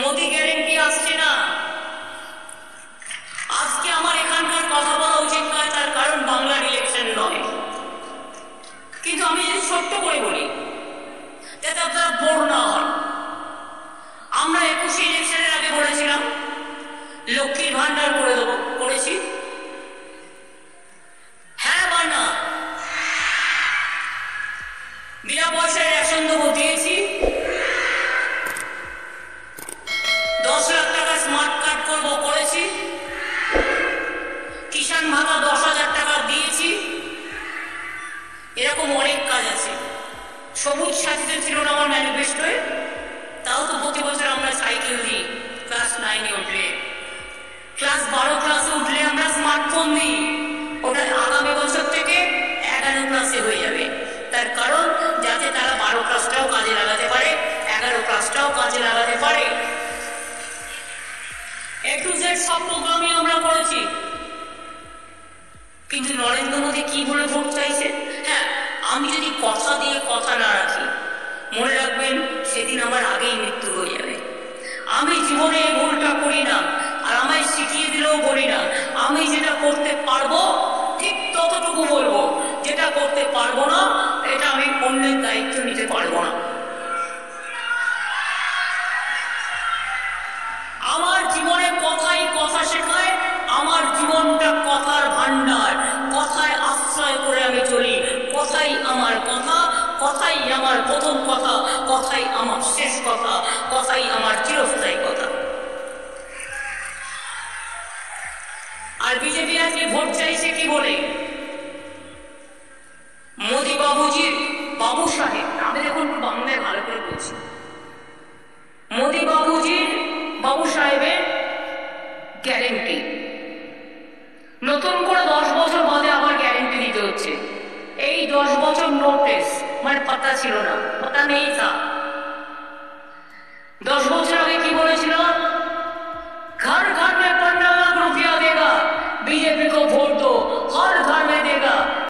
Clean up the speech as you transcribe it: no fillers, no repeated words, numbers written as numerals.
Modi guarantee আসছে না। আজকে আমার এখানকার কথা বলা উচিত নয়, তার কারণ বাংলার ইলেকশন নয়, কিন্তু আমি যদি ছোট্ট করে বলি যাতে আপনারা বোর না হন। আমরা 21 ইলেকশনের আগে বলেছিলাম লক্ষ্মীর ভান্ডার করে দেবো, করেছি? হ্যাঁ বা না? বিনা পয়সায় রেশন দেবো, দিয়েছি? 10 লাখ টাকা স্মার্ট কার্ড করবো, করেছি? কিষাণ ভাতা 10,000 টাকা দিয়েছি? এরকম অনেক কাজ আছে। সবুজ সাথীতে ছিল না আমার ম্যানিফেস্টোয়? তাও তো প্রতি বছর আমরা সাইকেল দিই। ক্লাস 9-এ উঠলে, ক্লাস 12 ক্লাসে উঠলে আমরা স্মার্টফোন দিই। ওটা আগামী বছর থেকে 11 ক্লাসে হয়ে যাবে। তার কারণ যাতে তারা 12 ক্লাসটাও কাজে লাগাতে পারে, 11 ক্লাসটাও কাজে লাগাতে পারে। A to Z সব প্রোগ্রামই আমরা করেছি। কিন্তু নরেন্দ্র মোদী কি বলে ভোট চাইছে? হ্যাঁ, আমি যদি কথা দিয়ে কথা না রাখি, মনে রাখবেন সেদিন আমার আগেই মৃত্যু হয়ে যাবে। আমি জীবনে এই ভুলটা করি না, আর আমায় শিখিয়ে দিলেও বলি না। আমি যেটা করতে পারবো ঠিক ততটুকু বলবো, যেটা করতে পারবো না এটা আমি অন্যের দায়িত্ব নিতে পারবো না। আমার জীবনে কথাই কথা শেখায়। আমার জীবনটা কথার ভান্ডার। কথায় আশ্রয় করে আমি চলি। কথাই আমার কথা, কথাই আমার প্রথম কথা, কথাই আমার শেষ কথা, কথাই আমার চিরস্থায়ী কথা। আর বিজেপি আজকে ভোট চাইছে কি বলে? মোদি বাবুজির, বাবু সাহেব, আমি এখন বাংলায় ভালো করে বলছি, মোদি বাবুজির, বাবু সাহেবের গ্যারেন্টি নতুন করে 10 বছর বাদে আবার গ্যারেন্টি দিতে হচ্ছে। এই 10 বছর নোটিস মানে পাতা ছিল না, পাতা নেই তা। 10 বছর আগে কি বলেছিল?